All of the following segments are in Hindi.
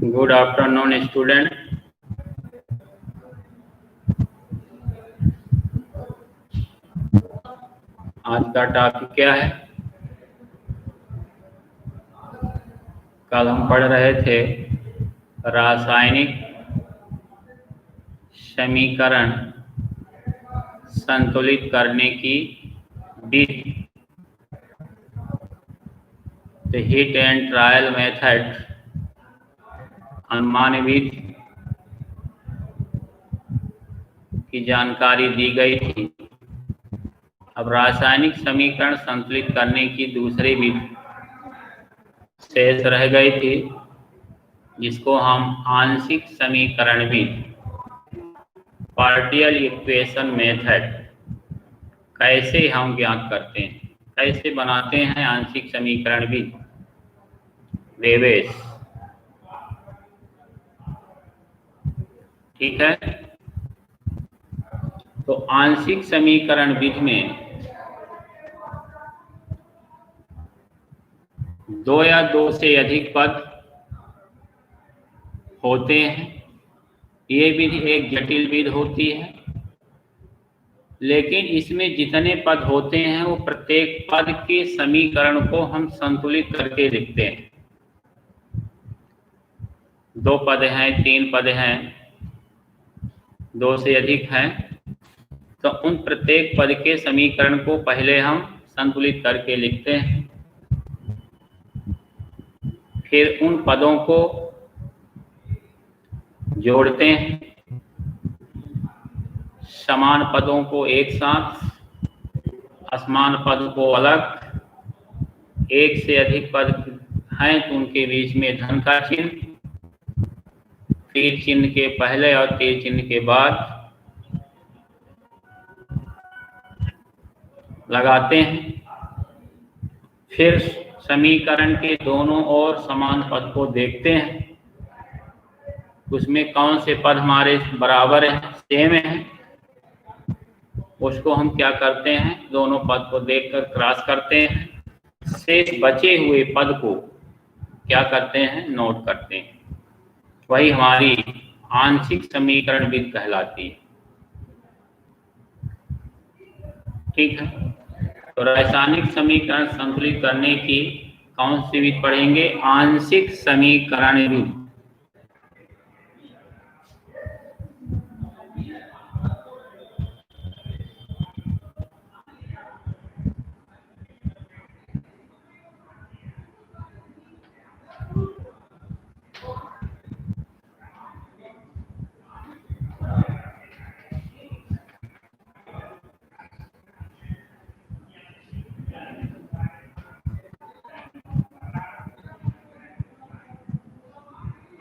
Good afternoon student. आज का टॉपिक क्या है? कल हम पढ़ रहे थे रासायनिक समीकरण संतुलित करने की विधि, the hit and trial method, अनुमान विधि की जानकारी दी गई थी। अब रासायनिक समीकरण संतुलित करने की दूसरी विधि शेष रह गई थी, जिसको हम आंशिक समीकरण विधि, पार्शियल इक्वेशन मेथड, कैसे हम ज्ञात करते हैं, कैसे बनाते हैं आंशिक समीकरण विधि, वेवेस। ठीक है, तो आंशिक समीकरण विधि में दो या दो से अधिक पद होते हैं। ये विधि एक जटिल विधि होती है, लेकिन इसमें जितने पद होते हैं वो प्रत्येक पद के समीकरण को हम संतुलित करके लिखते हैं। दो पद हैं, तीन पद हैं, दो से अधिक हैं, तो उन प्रत्येक पद के समीकरण को पहले हम संतुलित करके लिखते हैं। फिर उन पदों को जोड़ते हैं, समान पदों को एक साथ, असमान पद को अलग, एक से अधिक पद हैं तो उनके बीच में धन का चिन्ह, तीर चिन्ह के पहले और तीर चिन्ह के बाद लगाते हैं। फिर समीकरण के दोनों ओर समान पद को देखते हैं, उसमें कौन से पद हमारे बराबर हैं, सेम हैं, उसको हम क्या करते हैं, दोनों पद को देखकर क्रॉस करते हैं। शेष बचे हुए पद को क्या करते हैं, नोट करते हैं। वही हमारी आंशिक समीकरण विधि कहलाती है। ठीक है, तो रासायनिक समीकरण संतुलित करने की कौन सी विधि पढ़ेंगे, आंशिक समीकरण विधि।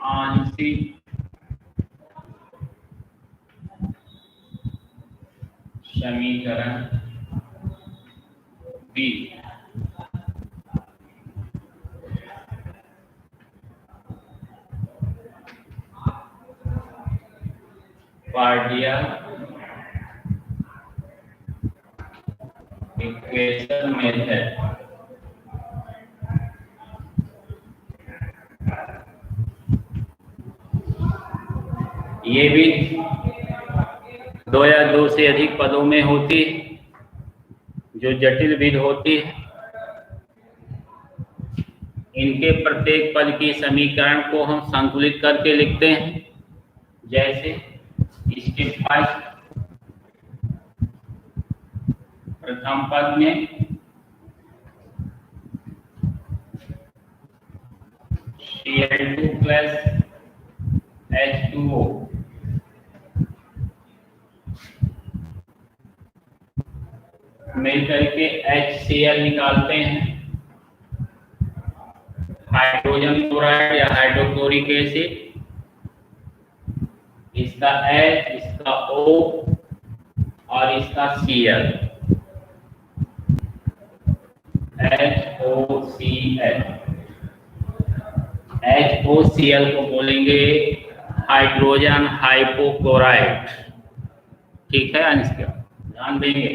आंशिक समीकरण विधि। Partial equation method. ये भी दो या दो से अधिक पदों में होती है, जो जटिल विधि होती है। इनके प्रत्येक पद की समीकरण को हम संतुलित करके लिखते हैं। जैसे इसके प्रथम पद में Cl2 प्लस H2O, मिलकर के HCl निकालते हैं। हाइड्रोजन क्लोराइड या हाइड्रोक्लोरिक एसिड, इसका H, इसका O और इसका Cl, HOCl। HOCl को बोलेंगे हाइड्रोजन हाइपोक्लोराइड। ठीक है, इसका ध्यान देंगे।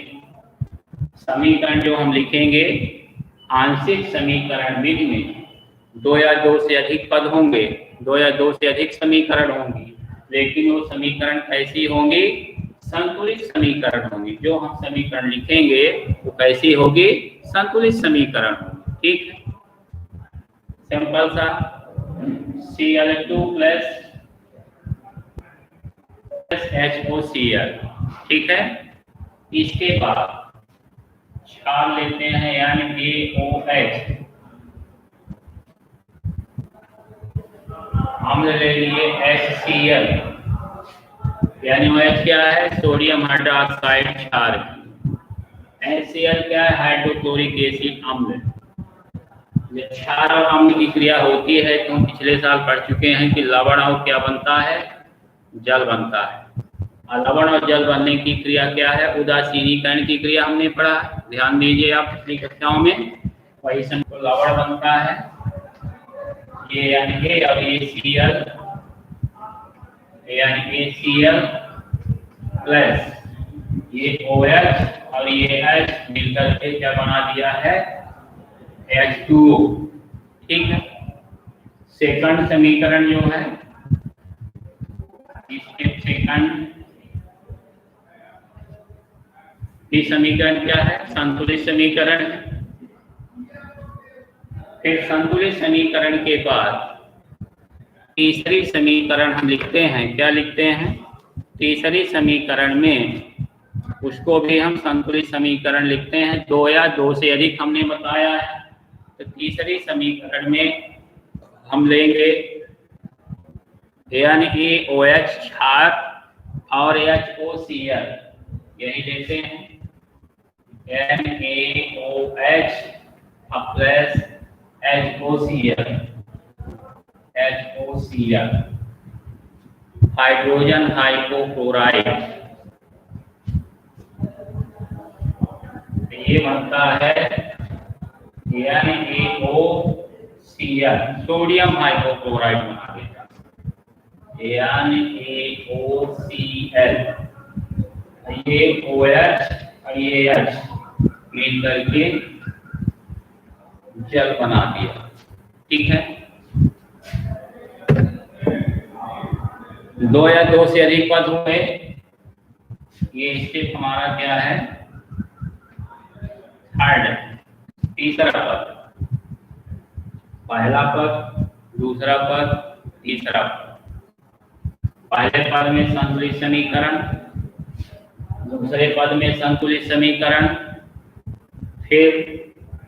समीकरण जो हम लिखेंगे आंशिक समीकरण विधि में दो या दो से अधिक पद होंगे दो या दो से अधिक समीकरण होंगी, लेकिन वो समीकरण कैसी होंगी? संतुलित समीकरण होंगी। जो हम समीकरण लिखेंगे वो कैसी होगी? संतुलित समीकरण होगी। ठीक है, सिंपल सा Cl2 प्लस HOCl। ठीक है, इसके बाद क्षार लेते हैं यानी AOH, अम्ल ले लिए HCl, यानी OH क्या है? सोडियम हाइड्रोक्साइड क्षार। HCl क्या है? हाइड्रोक्लोरिक एसिड अम्ल। जब क्षार और अम्ल की क्रिया होती है तो हम पिछले साल पढ़ चुके हैं कि लवण और क्या बनता है? जल बनता है। और लवण और जल बनने की क्रिया क्या है? उदासीनीकरण की क्रिया हमने पढ़ा है, ध्यान दीजिए आप पिछली कक्षाओं में। वही समय लवण बनता है, ये यानी कि अब ये Cl यानी कि Cl प्लस ये OH और ये H मिलकर के क्या बना दिया है? H2O। ठीक है, सेकंड समीकरण जो है, इसके सेकंड ये समीकरण क्या है? संतुलित समीकरण है। फिर संतुलित समीकरण के बाद तीसरी समीकरण हम लिखते हैं। क्या लिखते हैं? तीसरी समीकरण में उसको भी हम संतुलित समीकरण लिखते हैं। दो या दो से अधिक हमने बताया है, तो तीसरी समीकरण में हम लेंगे यानी OH क्षार और HOCl, यही लेते हैं NaOH plus HOCl, hydrogen hypochloride, ये बनता है NaOCl, सोडियम हाइपोक्लोराइड बना देगा NaOCl। ये OH और ये H मिल करके जल बना दिया। ठीक है, दो या दो से अधिक पद हुए। ये स्टेप हमारा क्या है? थर्ड, तीसरा पद। पहला पद, दूसरा पद, तीसरा पद। पहले पद में संतुलित समीकरण, दूसरे पद में संतुलित समीकरण, फिर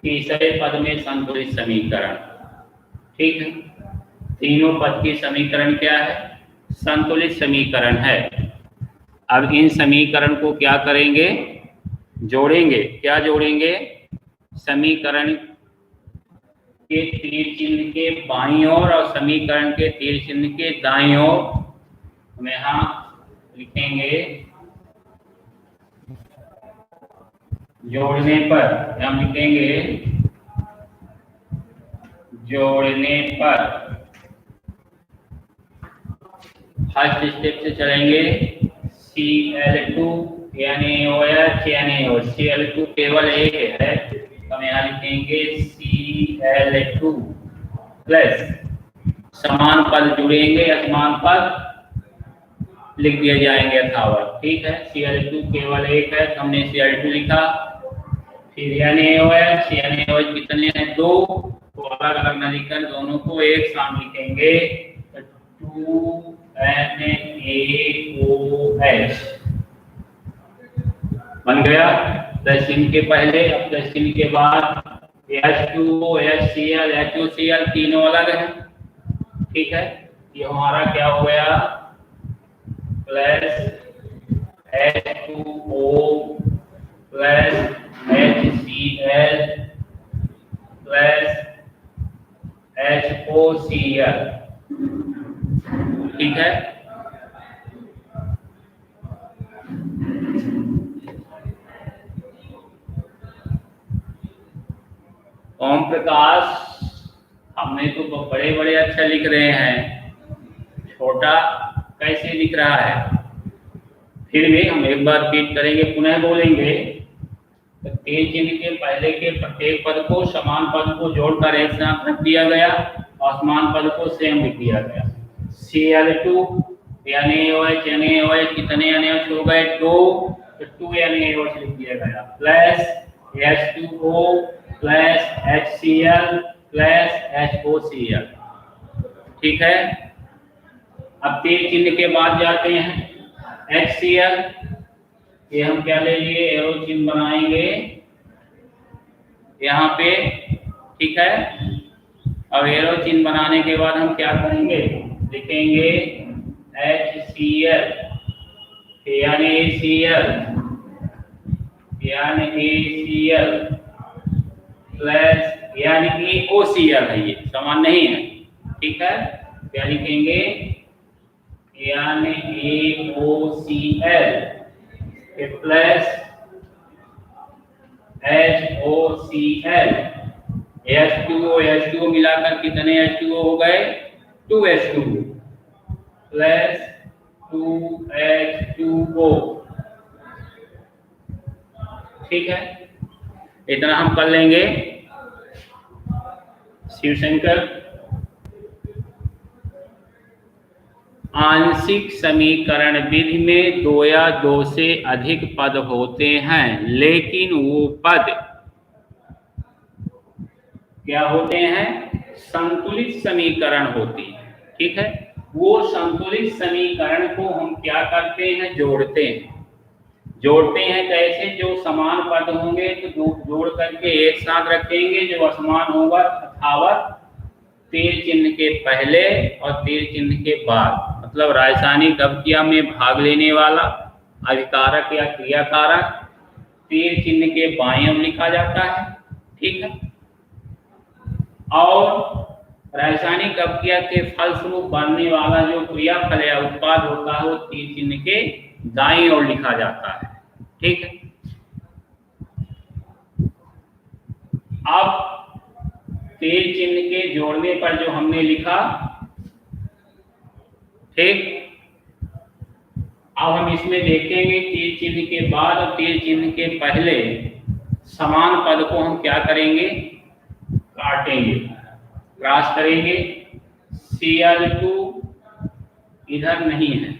तीसरे पद में संतुलित समीकरण। ठीक है, तीनों पद की समीकरण क्या है? संतुलित समीकरण है। अब इन समीकरण को क्या करेंगे? जोड़ेंगे। क्या जोड़ेंगे? समीकरण के तीर चिन्ह के बाईं ओर और समीकरण के तीर चिन्ह के दाईं ओर हम यहाँ लिखेंगे। जोड़ने पर हम लिखेंगे, जोड़ने पर फर्स्ट स्टेप से चलेंगे। Cl2 यानी OH यानी Cl2 केवल एक है, तो हम यहाँ लिखेंगे Cl2 प्लस समान पद जुड़ेंगे, असमान पद लिख दिए जाएंगे यथावत। ठीक है, Cl2 केवल एक है तो हमने Cl2 लिखा। फिर NaOH कितने हैं? दो, तो अलग अलग न लिखकर दोनों को एक साथ लिखेंगे, 2NaOH बन गया। प्लस चिन्ह के पहले और प्लस चिन्ह के बाद H2O, HCl, HOCl तीनों अलग हैं। ठीक है, ये हमारा क्या हो गया? Plus H2O plus HCl plus HOCl। ठीक है, ओम प्रकाश हमने तो बड़े बड़े अक्षर लिख रहे हैं, छोटा कैसे लिख रहा है? फिर भी हम एक बार रिपीट करेंगे, पुनः बोलेंगे। तो तीर चिन्ह के पहले के प्रत्येक पद को, समान पद को जोड़कर एक साथ रख दिया गया। और समान पद को सेम लिख दिया गया। Cl2 NaOH NaOH कितने NaOH हो गए 2, तो 2 NaOH लिख दिया गया plus H2O plus HCl plus HOCl। ठीक है। अब तीर चिन्ह के बाद जाते हैं HCl, ये हम क्या ले लिए एरो चिन्ह बनाएंगे यहाँ पे। ठीक है। और एरो चिन्ह बनाने के बाद हम क्या करेंगे लिखेंगे HCl NaCl प्लस यानी कि OCl है, ये समान नहीं है। ठीक है। क्या लिखेंगे NaOCl प्लस HOCl H2O मिलाकर कितने H2O हो गए 2 H2O प्लस 2 H2O। ठीक है। इतना हम कर लेंगे। शिवशंकर, आंशिक समीकरण विधि में 2 या 2 से अधिक पद होते हैं, लेकिन वो पद क्या होते हैं संतुलित समीकरण होती है। ठीक है। वो संतुलित समीकरण को हम क्या करते हैं जोड़ते हैं। जोड़ते हैं कैसे, जो समान पद होंगे तो जोड़ करके एक साथ रखेंगे, जो असमान होगा तथावत तीर चिन्ह के पहले और तीर चिन्ह के बाद, मतलब रासायनिक अभिक्रिया में भाग लेने वाला अभिकारक या क्रियाकारक तीर चिन्ह के बाईं ओर लिखा जाता है। ठीक है। और रासायनिक अभिक्रिया के फलस्वरूप बनने वाला जो क्रियाफल या उत्पाद होता है वो तीर चिन्ह के दाईं ओर लिखा जाता है। ठीक है। अब तीर चिन्ह के जोड़ने पर जो हमने लिखा, ठीक, अब हम इसमें देखेंगे तीर चिन्ह के बाद और तीर चिन्ह के पहले समान पद को हम क्या करेंगे काटेंगे, क्रॉस करेंगे। Cl2 इधर नहीं है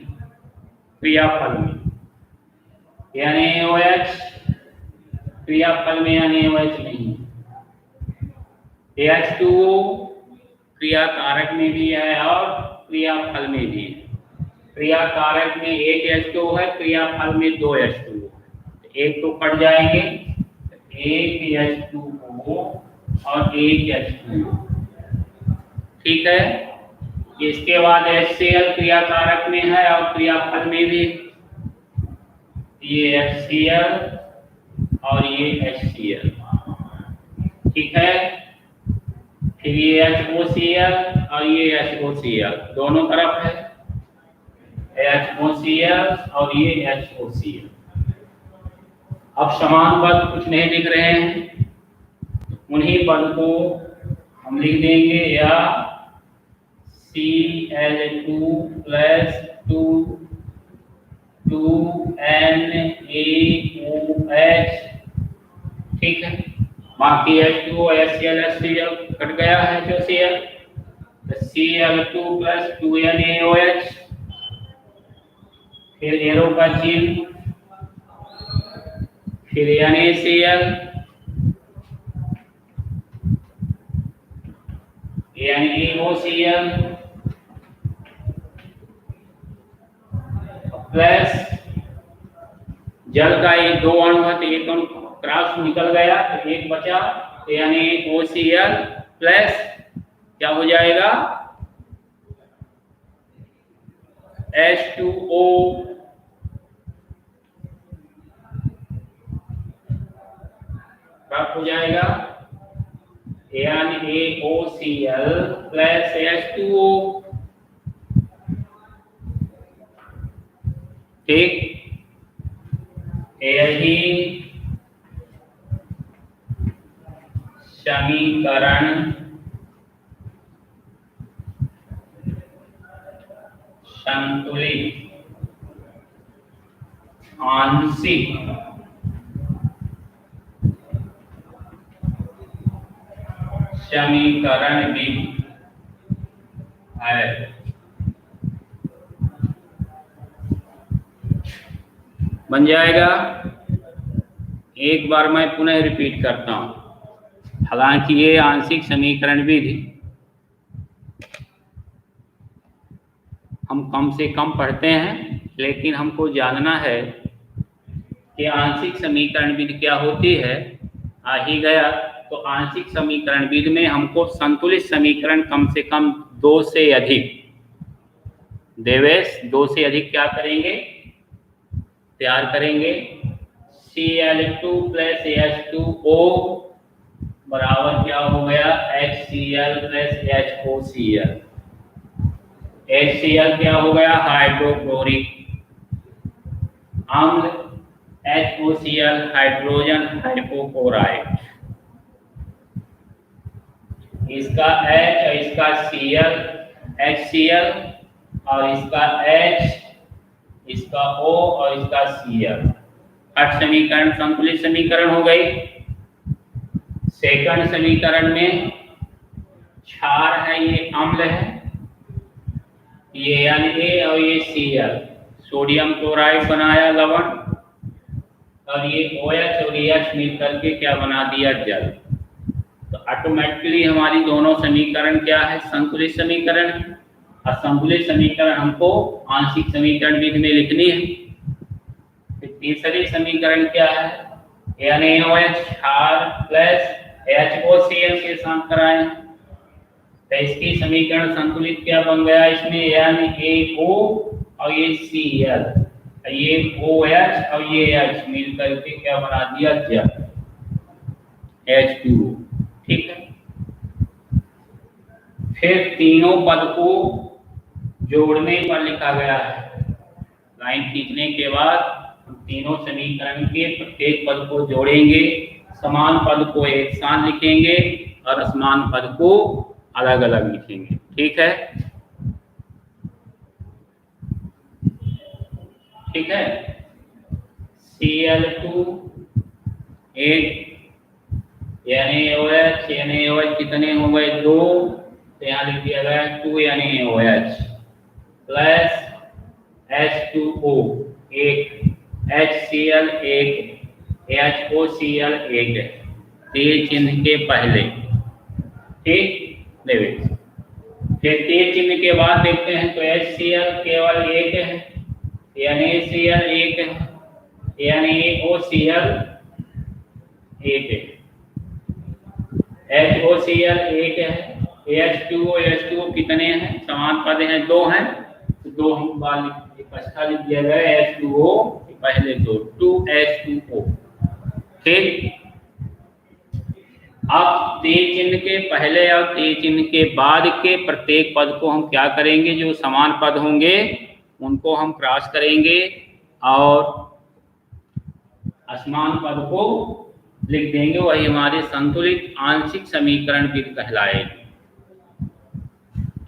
क्रियाफल में, NaOH क्रियाफल में NaOH नहीं है। H2O क्रियाकारक में भी है और क्रियाफल में भी है। क्रियाकारक में एक H2O है, क्रियाफल में 2 H2O है। एक तो कट जाएंगे, एक H2O और एक H2O। ठीक है। इसके बाद HCl क्रियाकारक में है और क्रियाफल में भी, ये HCl और ये HCl। ठीक है। फिर ये HOCl और ये HOCl दोनों तरफ है, HOCl और ये HOCl। अब समान पद कुछ नहीं लिख रहे हैं, उन्हीं पद को हम लिख देंगे या Cl2 प्लस 2 NaOH। ठीक है। बाकी H2O HCl HCl कट गया है जो Cl, तो Cl2 प्लस 2 NaOH, फिर एरो का चिन्ह, फिर NaCl NaOCl प्लस जल का ये 2 अणु है तो एक अणु क्रॉस निकल गया तो एक बचा, NaOCl प्लस क्या हो जाएगा H2O प्राप्त हो जाएगा, NaOCl प्लस H2O। ठीक। यही समीकरण संतुलित आंशिक समीकरण विधि है। बन जाएगा। एक बार मैं पुनः रिपीट करता हूं। हालांकि ये आंशिक समीकरण विधि हम कम से कम पढ़ते हैं, लेकिन हमको जानना है कि आंशिक समीकरण विधि क्या होती है। आ ही गया तो आंशिक समीकरण विधि में हमको संतुलित समीकरण कम से कम 2 से अधिक, देवेश 2 से अधिक क्या करेंगे, तैयार करेंगे। Cl2 प्लस H2O बराबर क्या हो गया, HCl प्लस HOCl। HCl क्या हो गया, हाइड्रोक्लोरिक अम्ल, HOCl हाइड्रोजन हाइपोक्लोराइड। इसका H और इसका Cl, HCl, और इसका H, इसका O और इसका Cl। 8 समीकरण संतुलित समीकरण हो गई। सेकंड समीकरण में क्षार है, ये अम्ल है, ये Na और ये Cl, सोडियम क्लोराइड बनाया लवण, और ये OH और H मिलकर के क्या बना दिया, जल। तो ऑटोमेटिकली हमारी दोनों समीकरण क्या है, संतुलित समीकरण। और संतुलित समीकरण हमको आंशिक समीकरण विधि में लिखनी है। फिर तीसरी समीकरण क्या है, NaOH क्षार प्लस HOCl के साथ कराएं, तो इसकी समीकरण संतुलित क्या बन गया, इसमें NaO और ये Cl, ये OH और ये H मिल करके क्या बना दिया, जल, H2O। ठीक है। फिर तीनों पद को जोड़ने पर लिखा गया है। लाइन खींचने के बाद हम तीनों समीकरण के प्रत्येक पद को जोड़ेंगे, समान पद को एक साथ लिखेंगे और असमान पद को अलग अलग लिखेंगे। ठीक है, ठीक है। Cl2 8, NaOH कितने हो गए, 2, तो यहाँ लिख दिया गया 2 NaOH plus H2O 1, HCl 1, HOCl 1, तीर चिन्ह के पहले। ठीक, देखिए फिर तीर चिन्ह के बाद देखते हैं तो HCl केवल 1 है, NaCl 1 है, NaOCl 1 है, HOCl 1 है, H2O कितने हैं, समान पद हैं, 2 हैं, तो 2 हम बार इकट्ठा लिख दिया गया, H2O पहले 2H2O। ठीक, अब तीर चिन्ह के पहले और तीर चिन्ह के बाद के प्रत्येक पद को हम क्या करेंगे, जो समान पद होंगे उनको हम क्रॉस करेंगे और असमान पद को लिख देंगे, वही हमारे संतुलित आंशिक समीकरण विधि कहलाएगी।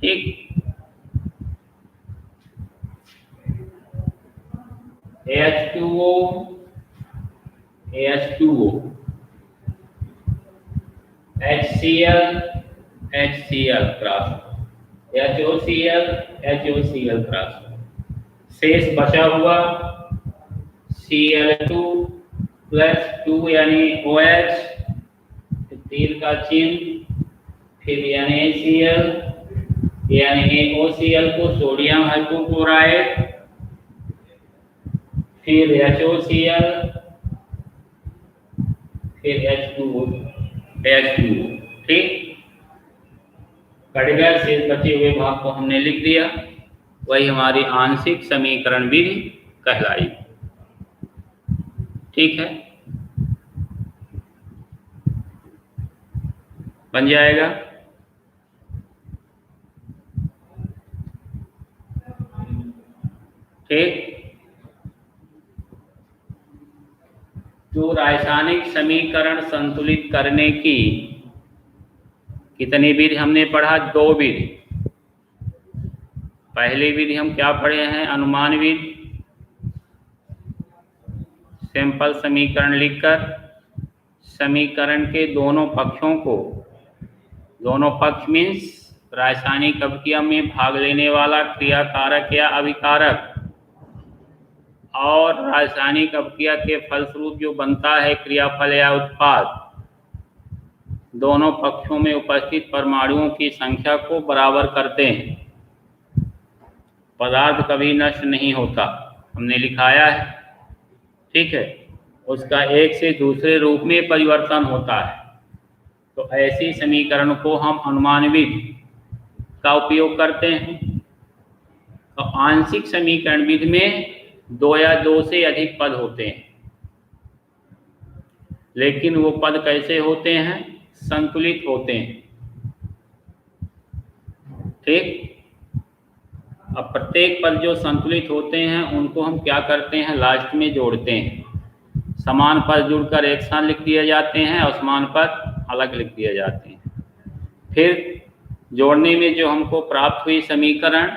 ठीक, H2O HCl cross, HOCl cross, शेष बचा हुआ Cl2 प्लस 2 NaOH, तीर का चिन्ह, फिर NaCl, NaOCl को सोडियम हाइपोक्लोराइड, फिर HOCl, फिर H2O। ठीक, कट गया, शेष बचे हुए भाग को हमने लिख दिया, वही हमारी आंशिक समीकरण विधि कहलाई। ठीक है, बन जाएगा। ठीक, जो रासायनिक समीकरण संतुलित करने की कितनी विधि हमने पढ़ा, 2 विधि। पहली विधि हम क्या पढ़े हैं, अनुमान विधि, सिंपल समीकरण लिखकर समीकरण के दोनों पक्षों को, दोनों पक्ष मीन्स रासायनिक अभिक्रिया में भाग लेने वाला क्रियाकारक या अभिकारक और रासायनिक अभिक्रिया के फलस्वरूप जो बनता है क्रियाफल या उत्पाद, दोनों पक्षों में उपस्थित परमाणुओं की संख्या को बराबर करते हैं। पदार्थ कभी नष्ट नहीं होता, हमने लिखाया है, ठीक है। उसका एक से दूसरे रूप में परिवर्तन होता है। तो ऐसी समीकरण को हम अनुमान विधि का उपयोग करते हैं। तो आंशिक समीकरण विधि में 2 या 2 से अधिक पद होते हैं, लेकिन वो पद कैसे होते हैं? संतुलित होते हैं, ठीक। अब प्रत्येक पद जो संतुलित होते हैं उनको हम क्या करते हैं? लास्ट में जोड़ते हैं। समान पद जुड़कर एक साथ लिख दिए जाते हैं, असमान पद अलग लिख दिए जाते हैं। फिर जोड़ने में जो हमको प्राप्त हुई समीकरण,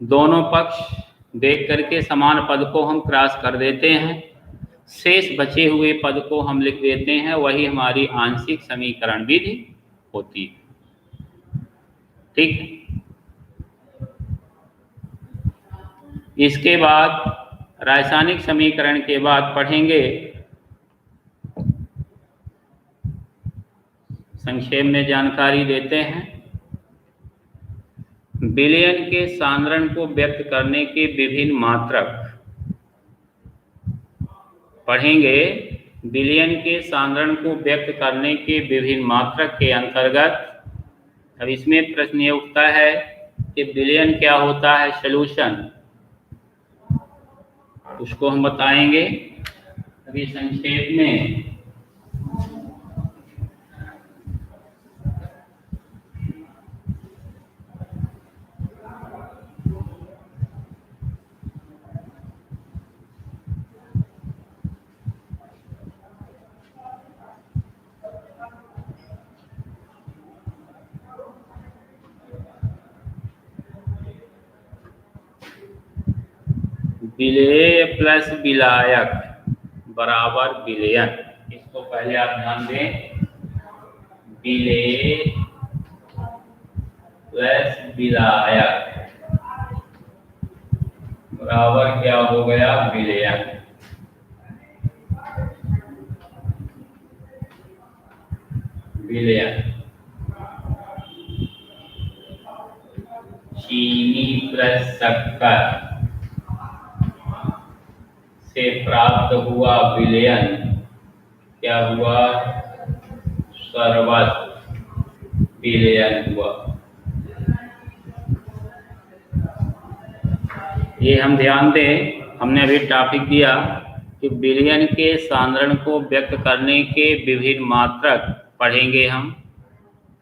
दोनों पक्ष देख करके समान पद को हम क्रॉस कर देते हैं, शेष बचे हुए पद को हम लिख देते हैं। वही हमारी आंशिक समीकरण विधि होती है, ठीक। इसके बाद रासायनिक समीकरण के बाद पढ़ेंगे, संक्षेप में जानकारी देते हैं, विलयन के सांद्रण को व्यक्त करने के विभिन्न मात्रक। पढ़ेंगे विलयन के सांद्रण को व्यक्त करने के विभिन्न मात्रक के अंतर्गत। अब इसमें प्रश्न ये उठता है कि विलयन क्या होता है, सॉल्यूशन, उसको हम बताएंगे अभी संक्षेप में। विलेय प्लस विलायक बराबर विलयन। इसको पहले आप ध्यान दें, विलेय प्लस विलायक बराबर क्या हो गया? विलयन। विलयन चीनी प्लस शक्कर से प्राप्त हुआ विलयन क्या हुआ? शरबत विलयन हुआ। ये हम ध्यान दें, हमने अभी टॉपिक दिया कि विलयन के सांद्रण को व्यक्त करने के विभिन्न मात्रक पढ़ेंगे हम।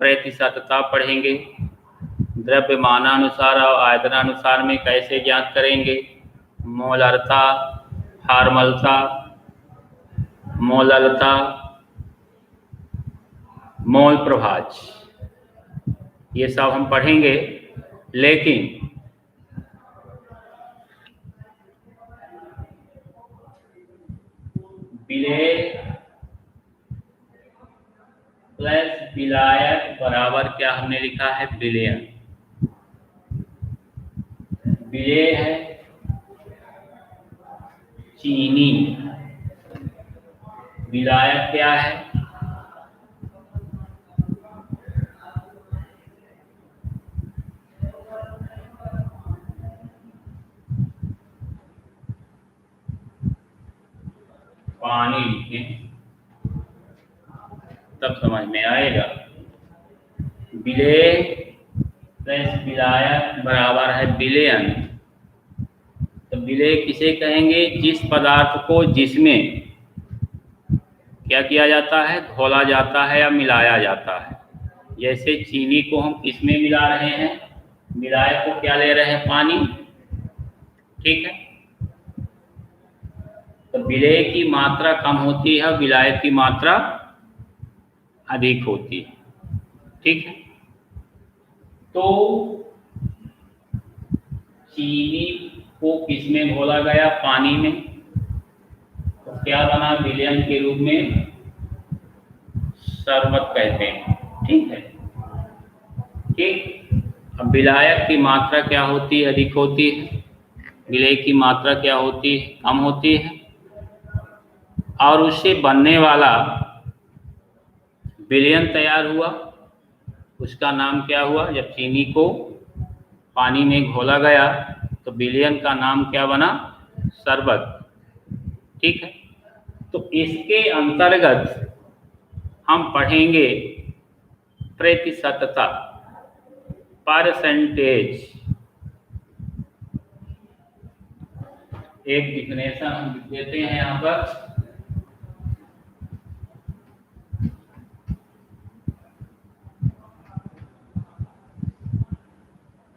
प्रतिशतता पढ़ेंगे, द्रव्यमानानुसार और आयतनानुसार में कैसे ज्ञात करेंगे, मोलरता, फार्मलता, मोललता, मोल प्रभाज, ये सब हम पढ़ेंगे। लेकिन विलेय प्लस विलायक बराबर क्या हमने लिखा है? विलयन। विलेय है चीनी, विलायक क्या है? पानी लिखें तब समझ में आएगा। विलेय प्लस विलायक बराबर है विलयन। तो विलेय किसे कहेंगे? जिस पदार्थ को जिसमें क्या किया जाता है? घोला जाता है या मिलाया जाता है। जैसे चीनी को हम किसमें मिला रहे हैं? विलायक को क्या ले रहे हैं? पानी, ठीक है। तो विलेय की मात्रा कम होती है, विलायक की मात्रा अधिक होती है, ठीक है। तो चीनी को किसमें घोला गया? पानी में। तो क्या बना? विलयन के रूप में शरबत कहते हैं, ठीक है। विलायक की मात्रा क्या होती है? अधिक होती है। विलेय की मात्रा क्या होती है? कम होती है। और उससे बनने वाला विलयन तैयार हुआ, उसका नाम क्या हुआ? जब चीनी को पानी में घोला गया तो विलयन का नाम क्या बना? शरबत। ठीक है, तो इसके अंतर्गत हम पढ़ेंगे प्रतिशतता, परसेंटेज। एक डिफिनेशन हम लिख देते हैं यहाँ पर।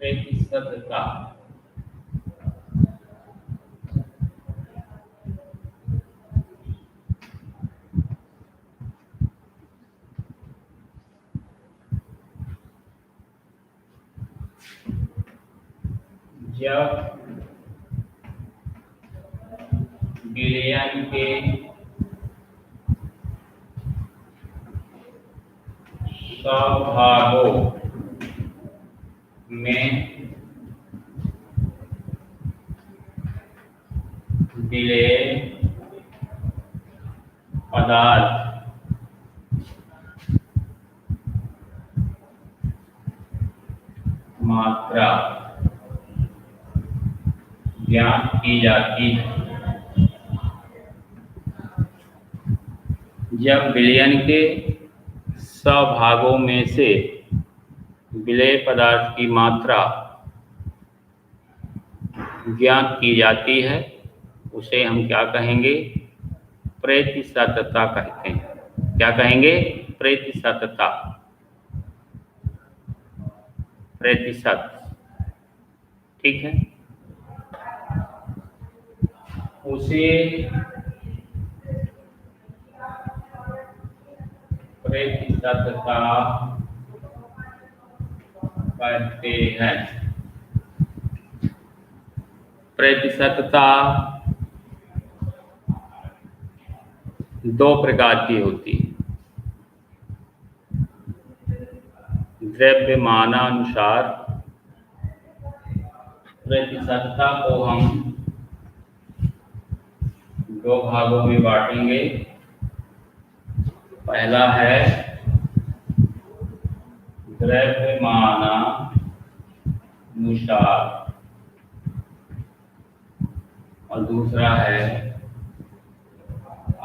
प्रतिशतता जब विलयन के स्वभागों में विलेय पदार्थ मात्रा ज्ञात की जाती है। जब विलयन के स्वभागों में से विलेय पदार्थ की मात्रा ज्ञात की जाती है, उसे हम क्या कहेंगे? प्रतिशतता कहते हैं। क्या कहेंगे? प्रतिशतता, प्रतिशत। ठीक है, उसे प्रतिशतता कहते हैं। प्रतिशतता दो प्रकार की होती है। द्रव्यमानानुसार प्रतिशतता को हम दो भागों में बांटेंगे। पहला है द्रव्यमानानुसार और दूसरा है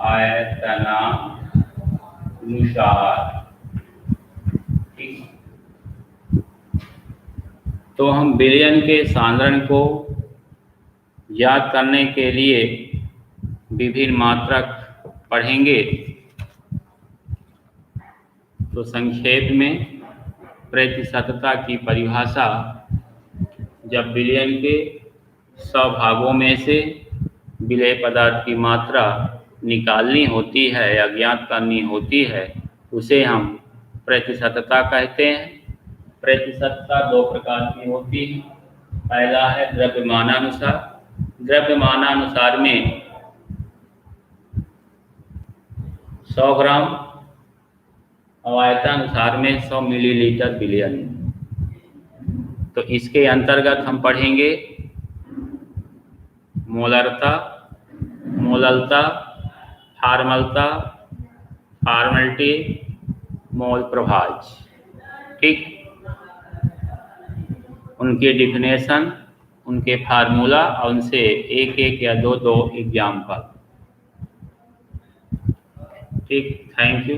आयतनानुसार। ठीक, तो हम विलयन के सांद्रण को याद करने के लिए विभिन्न मात्रक पढ़ेंगे। तो संक्षेप में प्रतिशतता की परिभाषा, जब विलयन के स्वभागों में से विलेय पदार्थ की मात्रा निकालनी होती है या ज्ञात करनी होती है, उसे हम प्रतिशतता कहते हैं। प्रतिशतता दो प्रकार की होती है। पहला है द्रव्यमानानुसार। द्रव्यमानानुसार में 100 ग्राम और आयतानुसार में 100 मिलीलीटर विलयन। तो इसके अंतर्गत हम पढ़ेंगे मोलरता, मोललता, फार्मलता, फार्मलिटी, मोल प्रभाज। ठीक, उनके डिफिनेशन, उनके फार्मूला और उनसे एक एक या दो दो एग्जाम्पल। ठीक, थैंक यू।